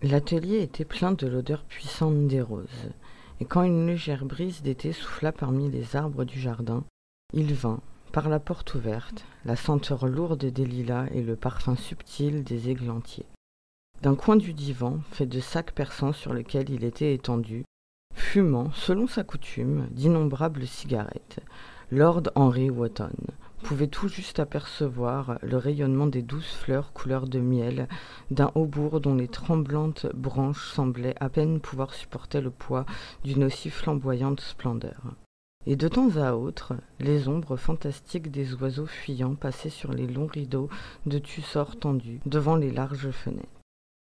L'atelier était plein de l'odeur puissante des roses, et quand une légère brise d'été souffla parmi les arbres du jardin, il vint, par la porte ouverte, la senteur lourde des lilas et le parfum subtil des églantiers. D'un coin du divan, fait de sacs persans sur lequel il était étendu, fumant, selon sa coutume, d'innombrables cigarettes, Lord Henry Wotton pouvait tout juste apercevoir le rayonnement des douces fleurs couleur de miel d'un haubourg dont les tremblantes branches semblaient à peine pouvoir supporter le poids d'une aussi flamboyante splendeur. Et de temps à autre, les ombres fantastiques des oiseaux fuyants passaient sur les longs rideaux de tussor tendus devant les larges fenêtres,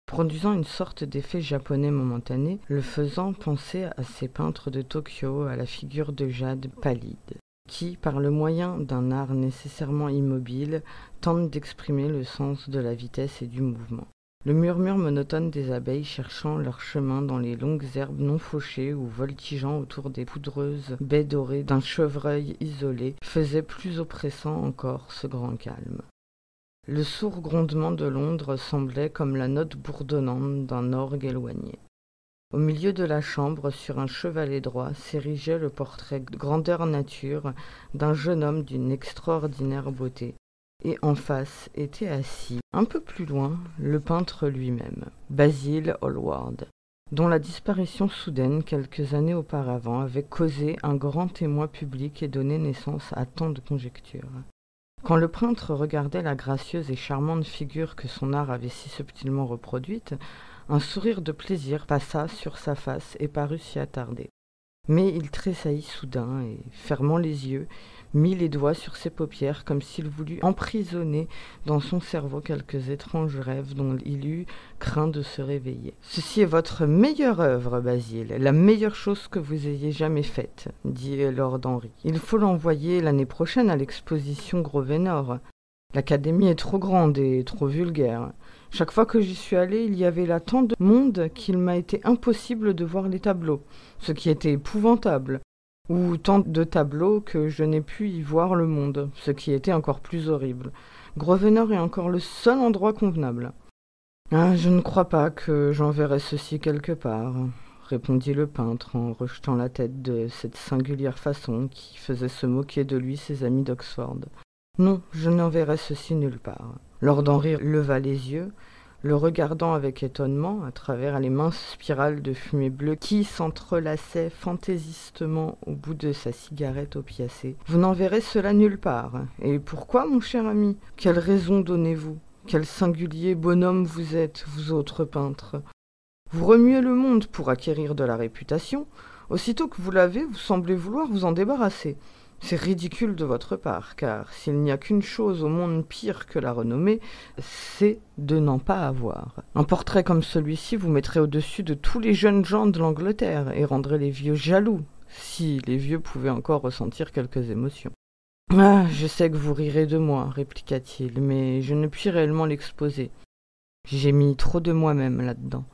produisant une sorte d'effet japonais momentané, le faisant penser à ces peintres de Tokyo à la figure de jade pallide, qui, par le moyen d'un art nécessairement immobile, tentent d'exprimer le sens de la vitesse et du mouvement. Le murmure monotone des abeilles cherchant leur chemin dans les longues herbes non fauchées ou voltigeant autour des poudreuses baies dorées d'un chevreuil isolé faisait plus oppressant encore ce grand calme. Le sourd grondement de Londres semblait comme la note bourdonnante d'un orgue éloigné. Au milieu de la chambre, sur un chevalet droit, s'érigeait le portrait grandeur nature d'un jeune homme d'une extraordinaire beauté, et en face était assis, un peu plus loin, le peintre lui-même, Basil Hallward, dont la disparition soudaine, quelques années auparavant, avait causé un grand émoi public et donné naissance à tant de conjectures. Quand le peintre regardait la gracieuse et charmante figure que son art avait si subtilement reproduite, un sourire de plaisir passa sur sa face et parut s'y attarder. Mais il tressaillit soudain et, fermant les yeux, mit les doigts sur ses paupières comme s'il voulût emprisonner dans son cerveau quelques étranges rêves dont il eut craint de se réveiller. « Ceci est votre meilleure œuvre, Basil, la meilleure chose que vous ayez jamais faite, » dit Lord Henry. « Il faut l'envoyer l'année prochaine à l'exposition Grosvenor. L'Académie est trop grande et trop vulgaire. Chaque fois que j'y suis allé, il y avait là tant de monde qu'il m'a été impossible de voir les tableaux, ce qui était épouvantable, ou tant de tableaux que je n'ai pu y voir le monde, ce qui était encore plus horrible. Grosvenor est encore le seul endroit convenable. »« Ah, je ne crois pas que j'enverrai ceci quelque part, » répondit le peintre en rejetant la tête de cette singulière façon qui faisait se moquer de lui ses amis d'Oxford. « Non, je n'enverrai ceci nulle part. » Lord Henry leva les yeux, le regardant avec étonnement à travers les minces spirales de fumée bleue qui s'entrelaçaient fantaisistement au bout de sa cigarette opiacée. « Vous n'enverrez cela nulle part. Et pourquoi, mon cher ami? Quelle raison donnez-vous? Quel singulier bonhomme vous êtes, vous autres peintres. Vous remuez le monde pour acquérir de la réputation. Aussitôt que vous l'avez, vous semblez vouloir vous en débarrasser. C'est ridicule de votre part, car s'il n'y a qu'une chose au monde pire que la renommée, c'est de n'en pas avoir. Un portrait comme celui-ci vous mettrait au-dessus de tous les jeunes gens de l'Angleterre et rendrait les vieux jaloux, si les vieux pouvaient encore ressentir quelques émotions. « Ah, je sais que vous rirez de moi, répliqua-t-il, mais je ne puis réellement l'exposer. J'ai mis trop de moi-même là-dedans. »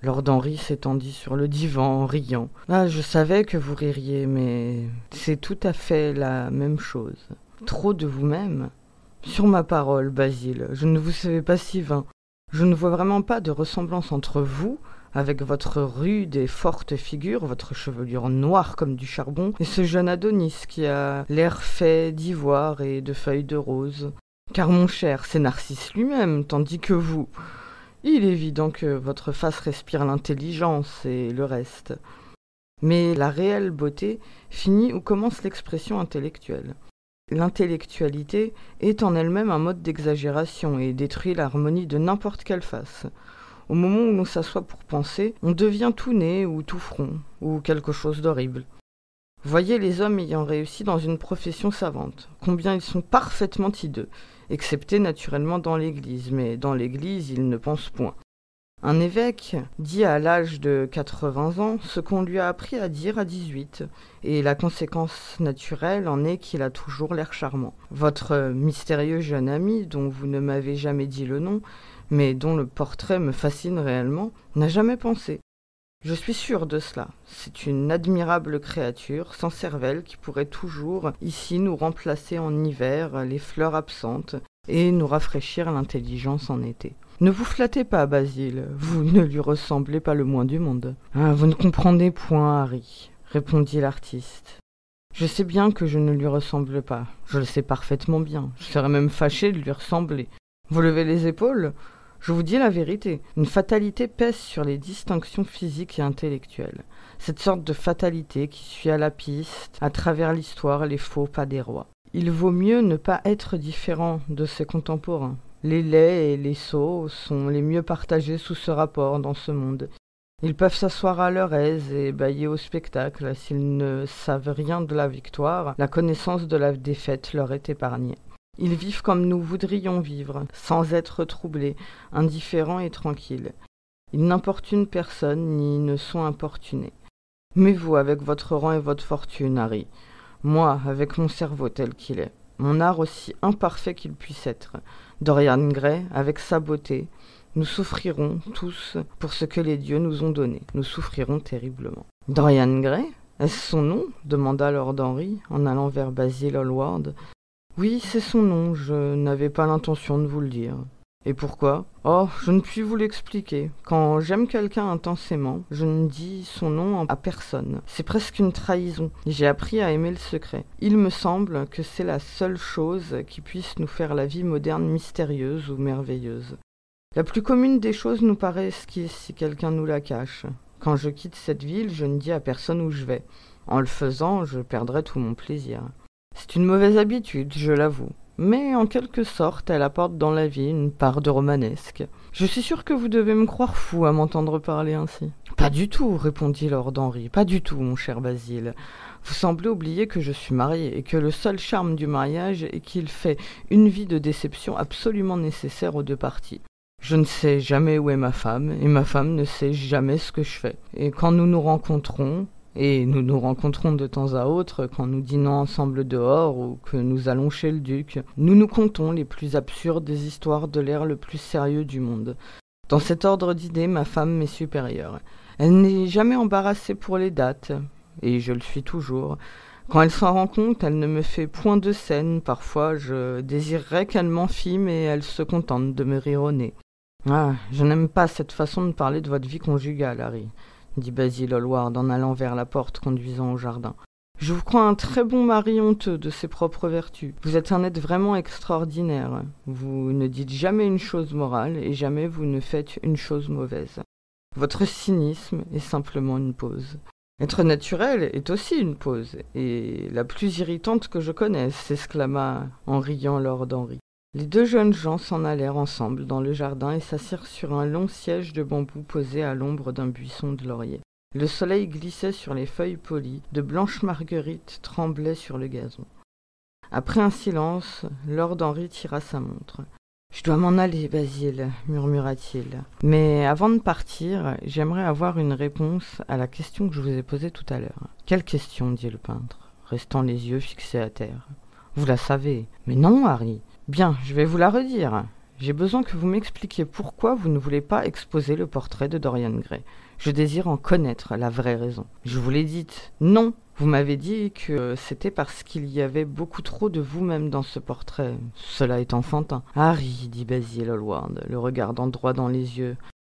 Lord Henry s'étendit sur le divan en riant. « Ah, je savais que vous ririez, mais c'est tout à fait la même chose. Trop de vous-même. Sur ma parole, Basil, je ne vous savais pas si vain. Je ne vois vraiment pas de ressemblance entre vous, avec votre rude et forte figure, votre chevelure noire comme du charbon, et ce jeune Adonis qui a l'air fait d'ivoire et de feuilles de rose. Car mon cher, c'est Narcisse lui-même, tandis que vous... Il est évident que votre face respire l'intelligence et le reste. Mais la réelle beauté finit où commence l'expression intellectuelle. L'intellectualité est en elle-même un mode d'exagération et détruit l'harmonie de n'importe quelle face. Au moment où l'on s'assoit pour penser, on devient tout nez ou tout front, ou quelque chose d'horrible. Voyez les hommes ayant réussi dans une profession savante, combien ils sont parfaitement hideux, excepté naturellement dans l'Église, mais dans l'Église ils ne pensent point. Un évêque dit à l'âge de 80 ans ce qu'on lui a appris à dire à 18, et la conséquence naturelle en est qu'il a toujours l'air charmant. Votre mystérieux jeune ami, dont vous ne m'avez jamais dit le nom, mais dont le portrait me fascine réellement, n'a jamais pensé. Je suis sûr de cela. C'est une admirable créature, sans cervelle, qui pourrait toujours, ici, nous remplacer en hiver les fleurs absentes et nous rafraîchir l'intelligence en été. Ne vous flattez pas, Basile, vous ne lui ressemblez pas le moins du monde. Ah, vous ne comprenez point, Harry, répondit l'artiste. Je sais bien que je ne lui ressemble pas, je le sais parfaitement bien, je serais même fâché de lui ressembler. Vous levez les épaules ? Je vous dis la vérité, une fatalité pèse sur les distinctions physiques et intellectuelles. Cette sorte de fatalité qui suit à la piste, à travers l'histoire, les faux pas des rois. Il vaut mieux ne pas être différent de ses contemporains. Les laids et les sots sont les mieux partagés sous ce rapport dans ce monde. Ils peuvent s'asseoir à leur aise et bâiller au spectacle. S'ils ne savent rien de la victoire, la connaissance de la défaite leur est épargnée. Ils vivent comme nous voudrions vivre, sans être troublés, indifférents et tranquilles. Ils n'importunent personne, ni ne sont importunés. Mais vous, avec votre rang et votre fortune, Harry, moi, avec mon cerveau tel qu'il est, mon art aussi imparfait qu'il puisse être, Dorian Gray, avec sa beauté, nous souffrirons tous pour ce que les dieux nous ont donné. Nous souffrirons terriblement. Dorian Gray ? Est-ce son nom ? Demanda Lord Henry, en allant vers Basil Hallward. Oui, c'est son nom, je n'avais pas l'intention de vous le dire. Et pourquoi ? Oh, je ne puis vous l'expliquer. Quand j'aime quelqu'un intensément, je ne dis son nom à personne. C'est presque une trahison. J'ai appris à aimer le secret. Il me semble que c'est la seule chose qui puisse nous faire la vie moderne mystérieuse ou merveilleuse. La plus commune des choses nous paraît esquisse si quelqu'un nous la cache. Quand je quitte cette ville, je ne dis à personne où je vais. En le faisant, je perdrai tout mon plaisir. C'est une mauvaise habitude, je l'avoue. Mais en quelque sorte, elle apporte dans la vie une part de romanesque. Je suis sûr que vous devez me croire fou à m'entendre parler ainsi. Pas du tout, répondit Lord Henry, pas du tout, mon cher Basile. Vous semblez oublier que je suis marié et que le seul charme du mariage est qu'il fait une vie de déception absolument nécessaire aux deux parties. Je ne sais jamais où est ma femme, et ma femme ne sait jamais ce que je fais. Et quand nous nous rencontrons, et nous nous rencontrons de temps à autre, quand nous dînons ensemble dehors ou que nous allons chez le duc, nous nous contons les plus absurdes des histoires de l'air le plus sérieux du monde. Dans cet ordre d'idées, ma femme m'est supérieure. Elle n'est jamais embarrassée pour les dates, et je le suis toujours. Quand elle s'en rend compte, elle ne me fait point de scène. Parfois, je désirerais qu'elle m'en fît, mais elle se contente de me rire au nez. Ah, je n'aime pas cette façon de parler de votre vie conjugale, Harry, dit Basil Hallward en allant vers la porte conduisant au jardin. Je vous crois un très bon mari honteux de ses propres vertus. Vous êtes un être vraiment extraordinaire. Vous ne dites jamais une chose morale et jamais vous ne faites une chose mauvaise. Votre cynisme est simplement une pose. Être naturel est aussi une pose, et la plus irritante que je connaisse, s'exclama en riant Lord Henry. Les deux jeunes gens s'en allèrent ensemble dans le jardin et s'assirent sur un long siège de bambou posé à l'ombre d'un buisson de laurier. Le soleil glissait sur les feuilles polies, de blanches marguerites tremblaient sur le gazon. Après un silence, Lord Henry tira sa montre. « Je dois m'en aller, Basile, murmura-t-il. Mais avant de partir, j'aimerais avoir une réponse à la question que je vous ai posée tout à l'heure. »« Quelle question ?» dit le peintre, restant les yeux fixés à terre. « Vous la savez. »« Mais non, Harry. » Bien, je vais vous la redire. J'ai besoin que vous m'expliquiez pourquoi vous ne voulez pas exposer le portrait de Dorian Gray. Je désire en connaître la vraie raison. Je vous l'ai dite. Non, vous m'avez dit que c'était parce qu'il y avait beaucoup trop de vous-même dans ce portrait. Cela est enfantin. Harry, dit Basil Hallward, le regardant droit dans les yeux.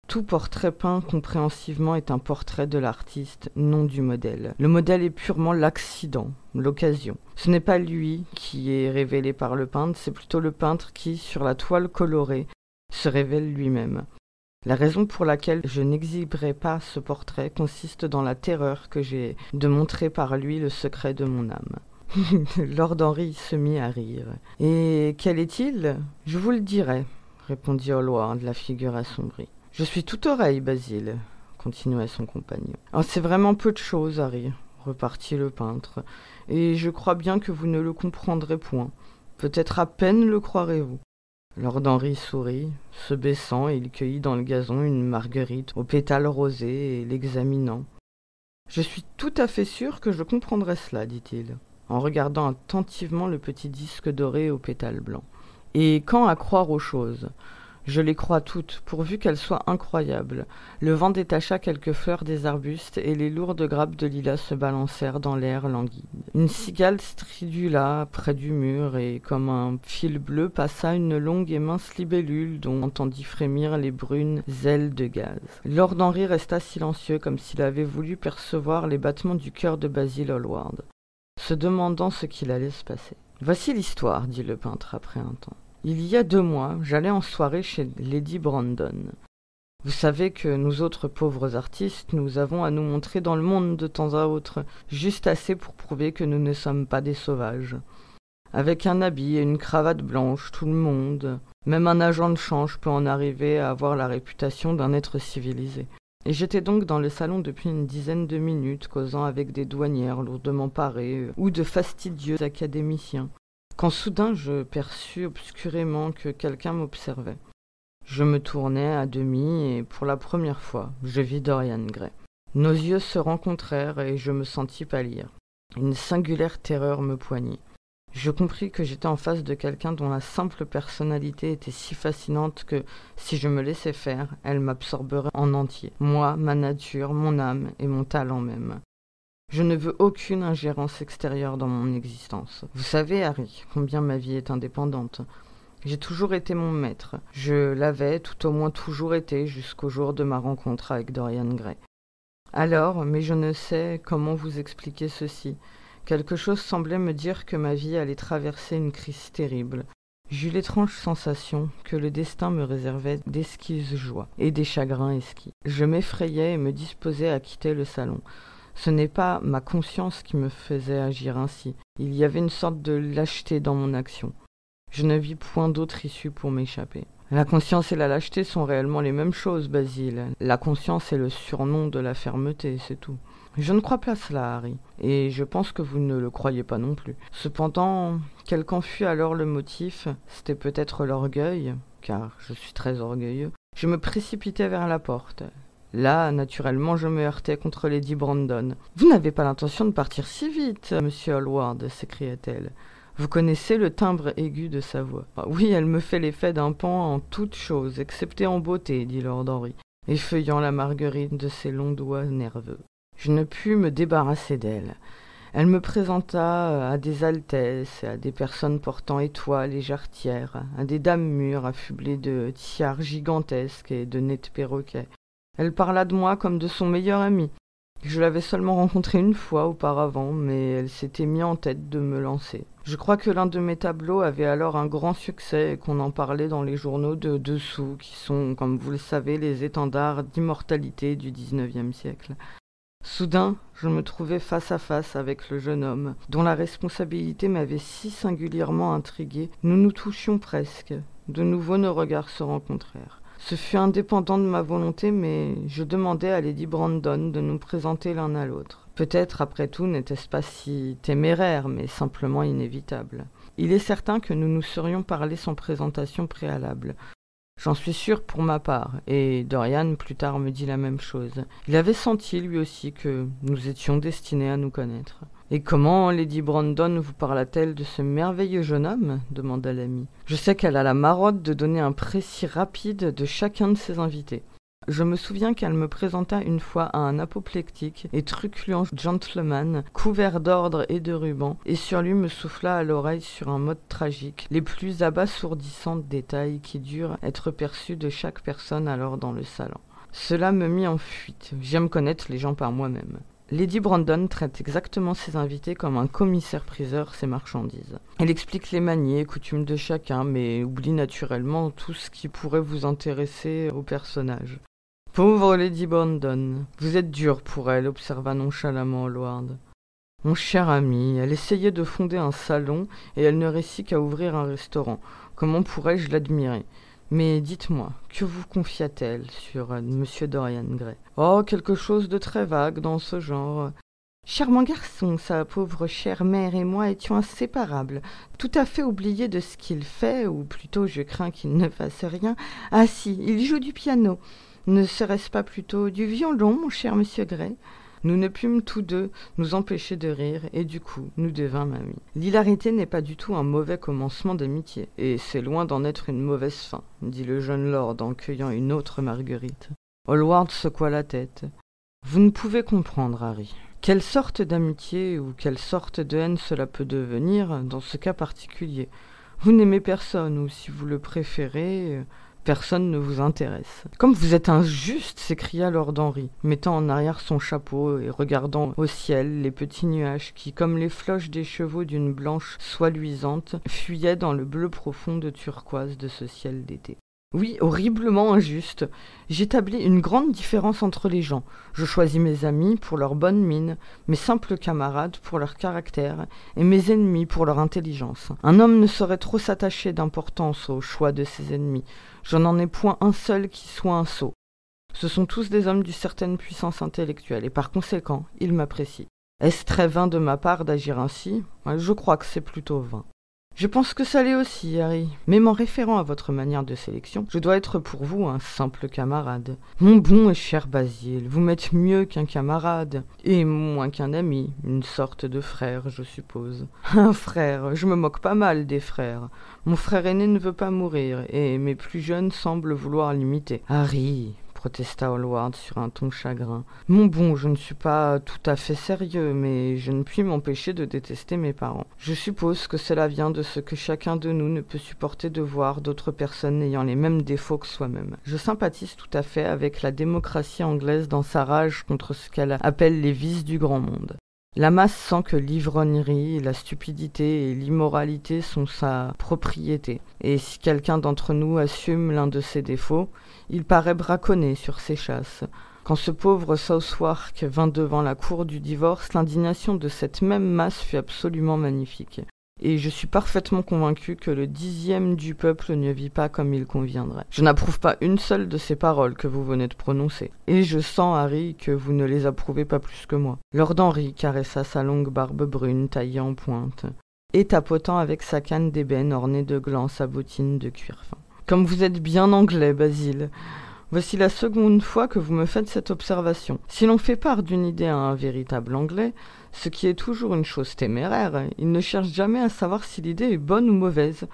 Tout portrait peint compréhensivement est un portrait de l'artiste, non du modèle. Le modèle est purement l'accident, l'occasion. Ce n'est pas lui qui est révélé par le peintre, c'est plutôt le peintre qui, sur la toile colorée, se révèle lui-même. La raison pour laquelle je n'exhiberai pas ce portrait consiste dans la terreur que j'ai de montrer par lui le secret de mon âme. Lord Henry se mit à rire. « Et quel est-il ? Je vous le dirai, » répondit Hallward, la figure assombrie. « Je suis tout oreille, Basile, » continua son compagnon. « C'est vraiment peu de choses, Harry, » repartit le peintre, « et je crois bien que vous ne le comprendrez point. Peut-être à peine le croirez-vous. » Lord Henry sourit, se baissant, et il cueillit dans le gazon une marguerite aux pétales rosés et l'examinant. « Je suis tout à fait sûr que je comprendrai cela, dit-il, en regardant attentivement le petit disque doré aux pétales blancs. Et quand à croire aux choses, Je les crois toutes, pourvu qu'elles soient incroyables. Le vent détacha quelques fleurs des arbustes, et les lourdes grappes de lilas se balancèrent dans l'air languide. Une cigale stridula près du mur, et comme un fil bleu passa une longue et mince libellule dont on entendit frémir les brunes ailes de gaz. Lord Henry resta silencieux, comme s'il avait voulu percevoir les battements du cœur de Basil Hallward, se demandant ce qu'il allait se passer. « Voici l'histoire, dit le peintre après un temps. Il y a 2 mois, j'allais en soirée chez Lady Brandon. Vous savez que nous autres pauvres artistes, nous avons à nous montrer dans le monde de temps à autre, juste assez pour prouver que nous ne sommes pas des sauvages. Avec un habit et une cravate blanche, tout le monde, même un agent de change peut en arriver à avoir la réputation d'un être civilisé. Et j'étais donc dans le salon depuis une dizaine de minutes, causant avec des douanières lourdement parées ou de fastidieux académiciens, quand soudain je perçus obscurément que quelqu'un m'observait. Je me tournai à demi et pour la première fois, je vis Dorian Gray. Nos yeux se rencontrèrent et je me sentis pâlir. Une singulière terreur me poignit. Je compris que j'étais en face de quelqu'un dont la simple personnalité était si fascinante que, si je me laissais faire, elle m'absorberait en entier. Moi, ma nature, mon âme et mon talent même. Je ne veux aucune ingérence extérieure dans mon existence. Vous savez, Harry, combien ma vie est indépendante. J'ai toujours été mon maître. Je l'avais, tout au moins toujours été, jusqu'au jour de ma rencontre avec Dorian Gray. Alors, mais je ne sais comment vous expliquer ceci, quelque chose semblait me dire que ma vie allait traverser une crise terrible. J'eus l'étrange sensation que le destin me réservait d'exquises joies et des chagrins esquis. Je m'effrayais et me disposais à quitter le salon. Ce n'est pas ma conscience qui me faisait agir ainsi. Il y avait une sorte de lâcheté dans mon action. Je ne vis point d'autre issue pour m'échapper. La conscience et la lâcheté sont réellement les mêmes choses, Basil. La conscience est le surnom de la fermeté, c'est tout. Je ne crois pas cela, Harry, et je pense que vous ne le croyez pas non plus. Cependant, quel qu'en fût alors le motif, c'était peut-être l'orgueil, car je suis très orgueilleux, je me précipitai vers la porte. Là, naturellement, je me heurtai contre Lady Brandon. « Vous n'avez pas l'intention de partir si vite, monsieur Hallward » s'écria-t-elle. « Vous connaissez le timbre aigu de sa voix. »« Oui, elle me fait l'effet d'un pan en toutes choses, excepté en beauté, » dit Lord Henry, effeuillant la marguerite de ses longs doigts nerveux. Je ne pus me débarrasser d'elle. Elle me présenta à des altesses, à des personnes portant étoiles et jarretières, à des dames mûres affublées de tiares gigantesques et de nets perroquets. Elle parla de moi comme de son meilleur ami. Je l'avais seulement rencontrée une fois auparavant, mais elle s'était mis en tête de me lancer. Je crois que l'un de mes tableaux avait alors un grand succès et qu'on en parlait dans les journaux de dessous, qui sont, comme vous le savez, les étendards d'immortalité du XIXe siècle. Soudain, je me trouvai face à face avec le jeune homme, dont la responsabilité m'avait si singulièrement intrigué. Nous nous touchions presque. De nouveau, nos regards se rencontrèrent. Ce fut indépendant de ma volonté, mais je demandai à Lady Brandon de nous présenter l'un à l'autre. Peut-être, après tout, n'était-ce pas si téméraire, mais simplement inévitable. Il est certain que nous nous serions parlé sans présentation préalable. J'en suis sûr pour ma part, et Dorian plus tard me dit la même chose. Il avait senti lui aussi que nous étions destinés à nous connaître. « Et comment Lady Brandon vous parla-t-elle de ce merveilleux jeune homme » demanda l'ami. « Je sais qu'elle a la marotte de donner un précis rapide de chacun de ses invités. Je me souviens qu'elle me présenta une fois à un apoplectique et truculent gentleman couvert d'ordre et de rubans, et sur lui me souffla à l'oreille sur un mode tragique les plus abasourdissants détails qui durent être perçus de chaque personne alors dans le salon. Cela me mit en fuite. J'aime connaître les gens par moi-même. Lady Brandon traite exactement ses invités comme un commissaire-priseur ses marchandises. Elle explique les manières et coutumes de chacun, mais oublie naturellement tout ce qui pourrait vous intéresser au personnage. Pauvre Lady Brandon, vous êtes dur pour elle, observa nonchalamment Hallward. Mon cher ami, elle essayait de fonder un salon et elle ne réussit qu'à ouvrir un restaurant. Comment pourrais-je l'admirer ? Mais dites-moi, que vous confia-t-elle sur Monsieur Dorian Gray ? Oh, quelque chose de très vague dans ce genre. Charmant garçon, sa pauvre chère mère et moi étions inséparables, tout à fait oubliés de ce qu'il fait, ou plutôt je crains qu'il ne fasse rien. Ah si, il joue du piano. Ne serait-ce pas plutôt du violon, mon cher monsieur Gray ? Nous ne pûmes tous deux nous empêcher de rire, et du coup, nous devînmes amis. L'hilarité n'est pas du tout un mauvais commencement d'amitié, et c'est loin d'en être une mauvaise fin, dit le jeune lord en cueillant une autre marguerite. Hallward secoua la tête. Vous ne pouvez comprendre, Harry. Quelle sorte d'amitié ou quelle sorte de haine cela peut devenir dans ce cas particulier? Vous n'aimez personne, ou si vous le préférez, personne ne vous intéresse. Comme vous êtes injuste, s'écria lord Henry, mettant en arrière son chapeau et regardant au ciel les petits nuages qui, comme les floches des chevaux d'une blanche soie luisante, fuyaient dans le bleu profond de turquoise de ce ciel d'été. Oui, horriblement injuste. J'établis une grande différence entre les gens. Je choisis mes amis pour leur bonne mine, mes simples camarades pour leur caractère, et mes ennemis pour leur intelligence. Un homme ne saurait trop s'attacher d'importance au choix de ses ennemis. Je n'en ai point un seul qui soit un sot. Ce sont tous des hommes d'une certaine puissance intellectuelle, et par conséquent, ils m'apprécient. Est-ce très vain de ma part d'agir ainsi? Je crois que c'est plutôt vain. Je pense que ça l'est aussi, Harry, mais m'en référant à votre manière de sélection, je dois être pour vous un simple camarade. Mon bon et cher Basil, vous m'êtes mieux qu'un camarade, et moins qu'un ami, une sorte de frère, je suppose. Un frère, je me moque pas mal des frères. Mon frère aîné ne veut pas mourir, et mes plus jeunes semblent vouloir l'imiter. Harry, protesta Hallward sur un ton chagrin. Mon bon, je ne suis pas tout à fait sérieux, mais je ne puis m'empêcher de détester mes parents. Je suppose que cela vient de ce que chacun de nous ne peut supporter de voir d'autres personnes ayant les mêmes défauts que soi-même. Je sympathise tout à fait avec la démocratie anglaise dans sa rage contre ce qu'elle appelle les vices du grand monde. La masse sent que l'ivrognerie, la stupidité et l'immoralité sont sa propriété, et si quelqu'un d'entre nous assume l'un de ses défauts, il paraît braconner sur ses chasses. Quand ce pauvre Southwark vint devant la cour du divorce, l'indignation de cette même masse fut absolument magnifique. Et je suis parfaitement convaincu que le 10e du peuple ne vit pas comme il conviendrait. Je n'approuve pas une seule de ces paroles que vous venez de prononcer. Et je sens, Harry, que vous ne les approuvez pas plus que moi. Lord Henry caressa sa longue barbe brune taillée en pointe, et tapotant avec sa canne d'ébène ornée de glands sa bottine de cuir fin. Comme vous êtes bien anglais, Basil. Voici la seconde fois que vous me faites cette observation. Si l'on fait part d'une idée à un véritable Anglais, ce qui est toujours une chose téméraire, il ne cherche jamais à savoir si l'idée est bonne ou mauvaise.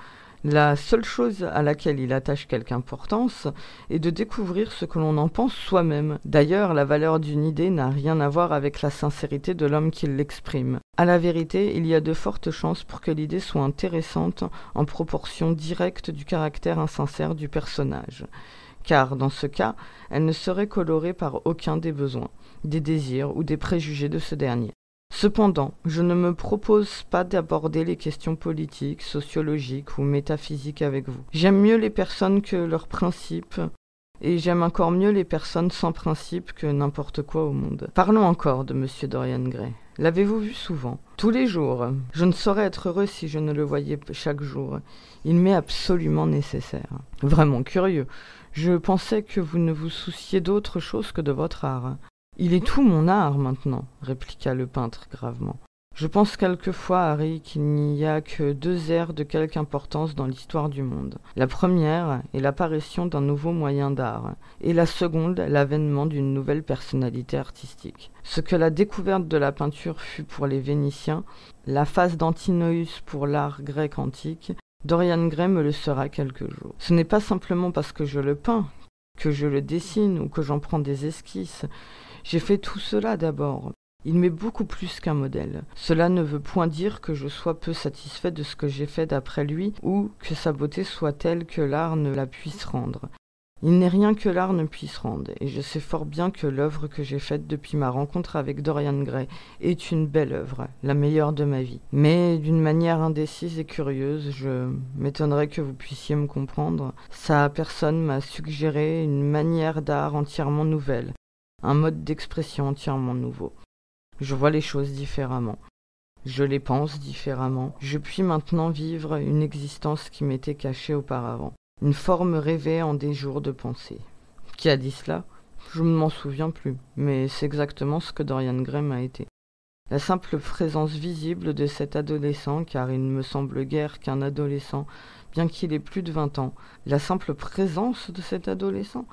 La seule chose à laquelle il attache quelque importance est de découvrir ce que l'on en pense soi-même. D'ailleurs, la valeur d'une idée n'a rien à voir avec la sincérité de l'homme qui l'exprime. À la vérité, il y a de fortes chances pour que l'idée soit intéressante en proportion directe du caractère insincère du personnage. Car, dans ce cas, elle ne serait colorée par aucun des besoins, des désirs ou des préjugés de ce dernier. Cependant, je ne me propose pas d'aborder les questions politiques, sociologiques ou métaphysiques avec vous. J'aime mieux les personnes que leurs principes, et j'aime encore mieux les personnes sans principe que n'importe quoi au monde. Parlons encore de M. Dorian Gray. L'avez-vous vu souvent? Tous les jours. Je ne saurais être heureux si je ne le voyais chaque jour. Il m'est absolument nécessaire. Vraiment curieux. Je pensais que vous ne vous souciez d'autre chose que de votre art. Il est tout mon art maintenant, répliqua le peintre gravement. Je pense quelquefois, Harry, qu'il n'y a que 2 ères de quelque importance dans l'histoire du monde. La première est l'apparition d'un nouveau moyen d'art, et la seconde, l'avènement d'une nouvelle personnalité artistique. Ce que la découverte de la peinture fut pour les Vénitiens, la phase d'Antinoüs pour l'art grec antique, Dorian Gray me le sera quelque jour. Ce n'est pas simplement parce que je le peins, que je le dessine ou que j'en prends des esquisses. J'ai fait tout cela d'abord. Il m'est beaucoup plus qu'un modèle. Cela ne veut point dire que je sois peu satisfait de ce que j'ai fait d'après lui ou que sa beauté soit telle que l'art ne la puisse rendre. Il n'est rien que l'art ne puisse rendre, et je sais fort bien que l'œuvre que j'ai faite depuis ma rencontre avec Dorian Gray est une belle œuvre, la meilleure de ma vie. Mais d'une manière indécise et curieuse, je m'étonnerais que vous puissiez me comprendre. Sa personne m'a suggéré une manière d'art entièrement nouvelle, un mode d'expression entièrement nouveau. Je vois les choses différemment. Je les pense différemment. Je puis maintenant vivre une existence qui m'était cachée auparavant. Une forme rêvée en des jours de pensée. Qui a dit cela? Je ne m'en souviens plus, mais c'est exactement ce que Dorian Gray m'a été. La simple présence visible de cet adolescent, car il ne me semble guère qu'un adolescent, bien qu'il ait plus de 20 ans, la simple présence de cet adolescent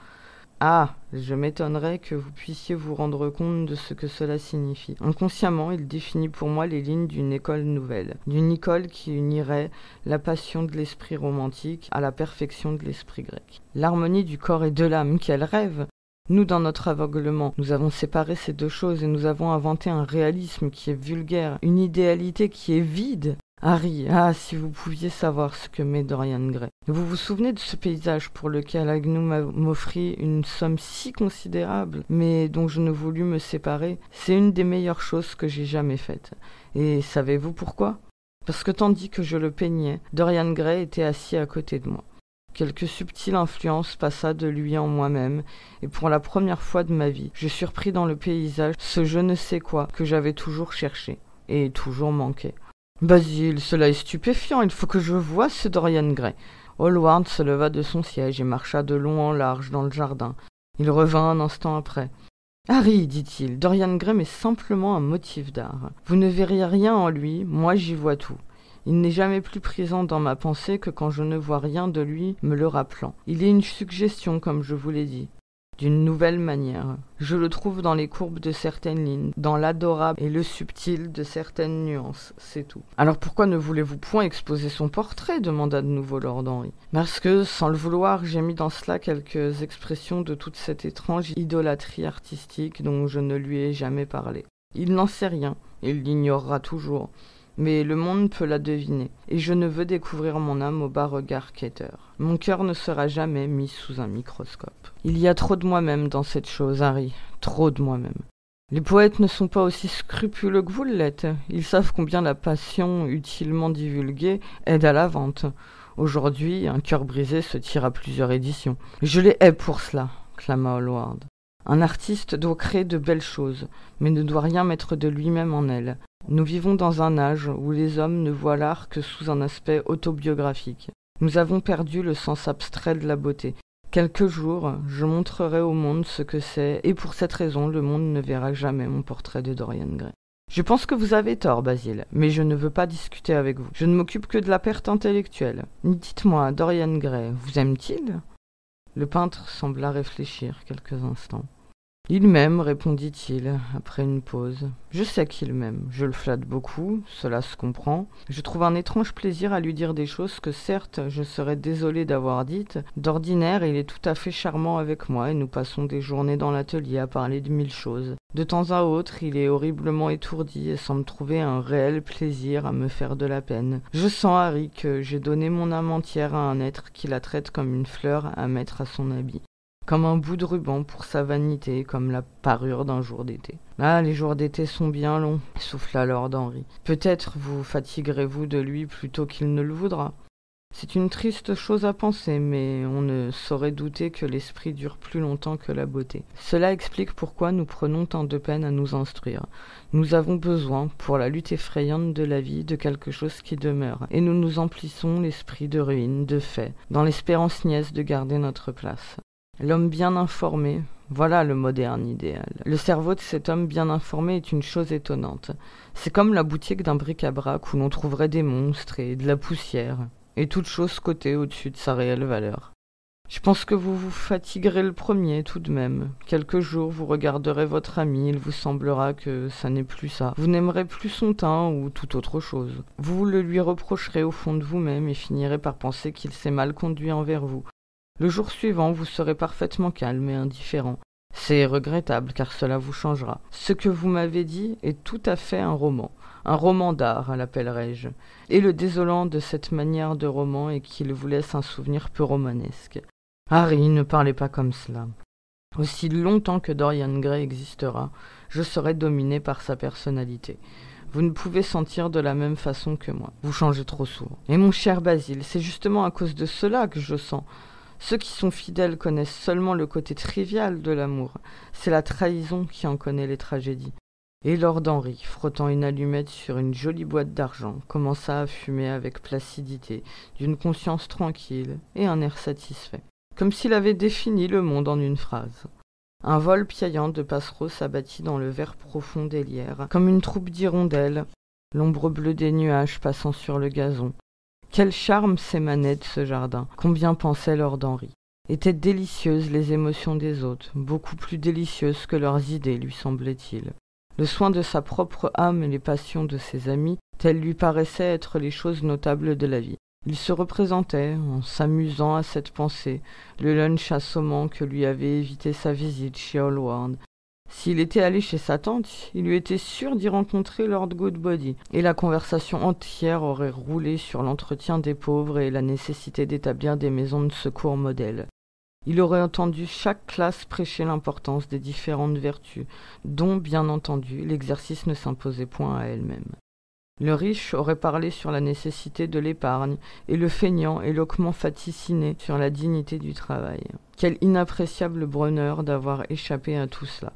Ah, je m'étonnerais que vous puissiez vous rendre compte de ce que cela signifie. Inconsciemment, il définit pour moi les lignes d'une école nouvelle, d'une école qui unirait la passion de l'esprit romantique à la perfection de l'esprit grec. L'harmonie du corps et de l'âme, quel rêve! Nous, dans notre aveuglement, nous avons séparé ces deux choses et nous avons inventé un réalisme qui est vulgaire, une idéalité qui est vide. Harry, ah, si vous pouviez savoir ce que m'est Dorian Gray. Vous vous souvenez de ce paysage pour lequel Agnew m'offrit une somme si considérable, mais dont je ne voulus me séparer? C'est une des meilleures choses que j'ai jamais faites. Et savez-vous pourquoi? Parce que tandis que je le peignais, Dorian Gray était assis à côté de moi. Quelque subtile influence passa de lui en moi-même, et pour la première fois de ma vie, je surpris dans le paysage ce je ne sais quoi que j'avais toujours cherché, et toujours manqué. Basil, cela est stupéfiant, il faut que je voie ce Dorian Gray. Hallward se leva de son siège et marcha de long en large dans le jardin. Il revint un instant après. Harry, dit-il, Dorian Gray m'est simplement un motif d'art. Vous ne verriez rien en lui, moi j'y vois tout. Il n'est jamais plus présent dans ma pensée que quand je ne vois rien de lui me le rappelant. Il est une suggestion, comme je vous l'ai dit, d'une nouvelle manière. Je le trouve dans les courbes de certaines lignes, dans l'adorable et le subtil de certaines nuances, c'est tout. Alors pourquoi ne voulez-vous point exposer son portrait? Demanda de nouveau Lord Henry. Parce que, sans le vouloir, j'ai mis dans cela quelques expressions de toute cette étrange idolâtrie artistique dont je ne lui ai jamais parlé. Il n'en sait rien, il l'ignorera toujours. Mais le monde peut la deviner, et je ne veux découvrir mon âme au bas regard quêteur. Mon cœur ne sera jamais mis sous un microscope. Il y a trop de moi-même dans cette chose, Harry, trop de moi-même. Les poètes ne sont pas aussi scrupuleux que vous l'êtes. Ils savent combien la passion, utilement divulguée, aide à la vente. Aujourd'hui, un cœur brisé se tire à plusieurs éditions. Je les hais pour cela, clama Hallward. Un artiste doit créer de belles choses, mais ne doit rien mettre de lui-même en elles. Nous vivons dans un âge où les hommes ne voient l'art que sous un aspect autobiographique. Nous avons perdu le sens abstrait de la beauté. Quelque jour, je montrerai au monde ce que c'est, et pour cette raison, le monde ne verra jamais mon portrait de Dorian Gray. Je pense que vous avez tort, Basil, mais je ne veux pas discuter avec vous. Je ne m'occupe que de la perte intellectuelle. Dites-moi, Dorian Gray, vous aime-t-il? Le peintre sembla réfléchir quelques instants. Il m'aime, répondit-il, après une pause. Je sais qu'il m'aime, je le flatte beaucoup, cela se comprend. Je trouve un étrange plaisir à lui dire des choses que, certes, je serais désolé d'avoir dites. D'ordinaire, il est tout à fait charmant avec moi, et nous passons des journées dans l'atelier à parler de mille choses. De temps à autre, il est horriblement étourdi et semble trouver un réel plaisir à me faire de la peine. Je sens, Harry, que j'ai donné mon âme entière à un être qui la traite comme une fleur à mettre à son habit. Comme un bout de ruban pour sa vanité, comme la parure d'un jour d'été. Ah, les jours d'été sont bien longs, souffla Lord Henry. Peut-être vous fatiguerez-vous de lui plutôt qu'il ne le voudra. C'est une triste chose à penser, mais on ne saurait douter que l'esprit dure plus longtemps que la beauté. Cela explique pourquoi nous prenons tant de peine à nous instruire. Nous avons besoin, pour la lutte effrayante de la vie, de quelque chose qui demeure, et nous nous emplissons l'esprit de ruines, de faits, dans l'espérance niaise de garder notre place. L'homme bien informé, voilà le moderne idéal. Le cerveau de cet homme bien informé est une chose étonnante. C'est comme la boutique d'un bric-à-brac où l'on trouverait des monstres et de la poussière, et toute chose cotée au-dessus de sa réelle valeur. Je pense que vous vous fatiguerez le premier, tout de même. Quelques jours, vous regarderez votre ami, il vous semblera que ça n'est plus ça. Vous n'aimerez plus son teint ou toute autre chose. Vous le lui reprocherez au fond de vous-même et finirez par penser qu'il s'est mal conduit envers vous. Le jour suivant, vous serez parfaitement calme et indifférent. C'est regrettable, car cela vous changera. Ce que vous m'avez dit est tout à fait un roman d'art, l'appellerai-je. Et le désolant de cette manière de roman est qu'il vous laisse un souvenir peu romanesque. Harry, ne parlez pas comme cela. Aussi longtemps que Dorian Gray existera, je serai dominé par sa personnalité. Vous ne pouvez sentir de la même façon que moi. Vous changez trop souvent. Et mon cher Basil, c'est justement à cause de cela que je sens. Ceux qui sont fidèles connaissent seulement le côté trivial de l'amour. C'est la trahison qui en connaît les tragédies. Et Lord Henry, frottant une allumette sur une jolie boîte d'argent, commença à fumer avec placidité, d'une conscience tranquille et un air satisfait, comme s'il avait défini le monde en une phrase. Un vol piaillant de passereaux s'abattit dans le vert profond des lierres, comme une troupe d'hirondelles, l'ombre bleue des nuages passant sur le gazon. Quel charme s'émanait de ce jardin, combien pensait Lord Henry. Étaient délicieuses les émotions des autres, beaucoup plus délicieuses que leurs idées, lui semblait-il. Le soin de sa propre âme et les passions de ses amis, telles lui paraissaient être les choses notables de la vie. Il se représentait, en s'amusant à cette pensée, le lunch assommant que lui avait évité sa visite chez Hallward. S'il était allé chez sa tante, il eût été sûr d'y rencontrer Lord Goodbody, et la conversation entière aurait roulé sur l'entretien des pauvres et la nécessité d'établir des maisons de secours modèles. Il aurait entendu chaque classe prêcher l'importance des différentes vertus, dont, bien entendu, l'exercice ne s'imposait point à elle-même. Le riche aurait parlé sur la nécessité de l'épargne, et le feignant éloquemment vaticiné sur la dignité du travail. Quel inappréciable bonheur d'avoir échappé à tout cela.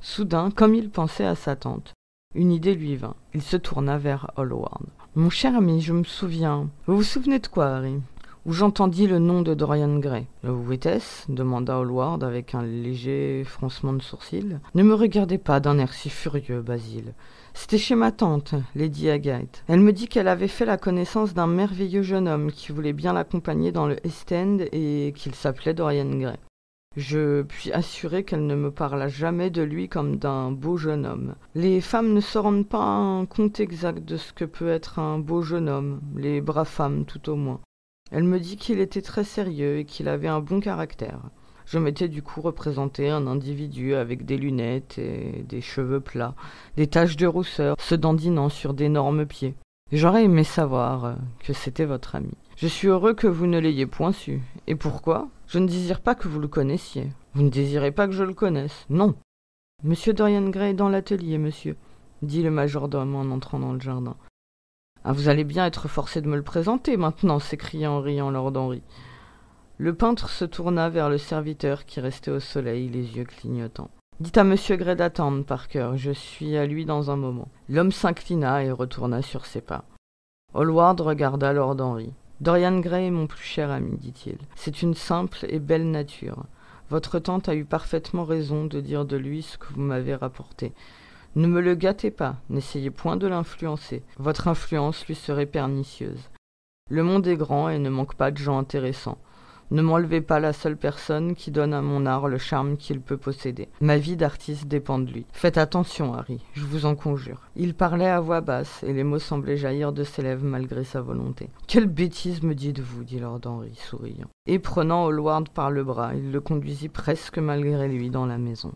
Soudain, comme il pensait à sa tante, une idée lui vint. Il se tourna vers Hallward. « Mon cher ami, je me souviens. Vous vous souvenez de quoi, Harry ?» Où j'entendis le nom de Dorian Gray. « Où était-ce » demanda Hallward avec un léger froncement de sourcils. « Ne me regardez pas d'un air si furieux, Basil. C'était chez ma tante, Lady Agathe. Elle me dit qu'elle avait fait la connaissance d'un merveilleux jeune homme qui voulait bien l'accompagner dans le East End et qu'il s'appelait Dorian Gray. Je puis assurer qu'elle ne me parla jamais de lui comme d'un beau jeune homme. Les femmes ne se rendent pas compte exact de ce que peut être un beau jeune homme, les braves femmes tout au moins. Elle me dit qu'il était très sérieux et qu'il avait un bon caractère. Je m'étais du coup représenté un individu avec des lunettes et des cheveux plats, des taches de rousseur, se dandinant sur d'énormes pieds. J'aurais aimé savoir que c'était votre ami. Je suis heureux que vous ne l'ayez point su. Et pourquoi ? Je ne désire pas que vous le connaissiez. Vous ne désirez pas que je le connaisse ? Non. Monsieur Dorian Gray est dans l'atelier, monsieur, dit le majordome en entrant dans le jardin. Ah, vous allez bien être forcé de me le présenter maintenant, s'écria en riant Lord Henry. Le peintre se tourna vers le serviteur qui restait au soleil, les yeux clignotants. Dites à monsieur Gray d'attendre, Parker, je suis à lui dans un moment. L'homme s'inclina et retourna sur ses pas. Hallward regarda Lord Henry. Dorian Gray est mon plus cher ami, dit-il. C'est une simple et belle nature. Votre tante a eu parfaitement raison de dire de lui ce que vous m'avez rapporté. Ne me le gâtez pas, n'essayez point de l'influencer. Votre influence lui serait pernicieuse. Le monde est grand et ne manque pas de gens intéressants. Ne m'enlevez pas la seule personne qui donne à mon art le charme qu'il peut posséder. Ma vie d'artiste dépend de lui. Faites attention, Harry, je vous en conjure. Il parlait à voix basse, et les mots semblaient jaillir de ses lèvres malgré sa volonté. Quelle bêtise me dites-vous, dit Lord Henry, souriant. Et prenant Hallward par le bras, il le conduisit presque malgré lui dans la maison.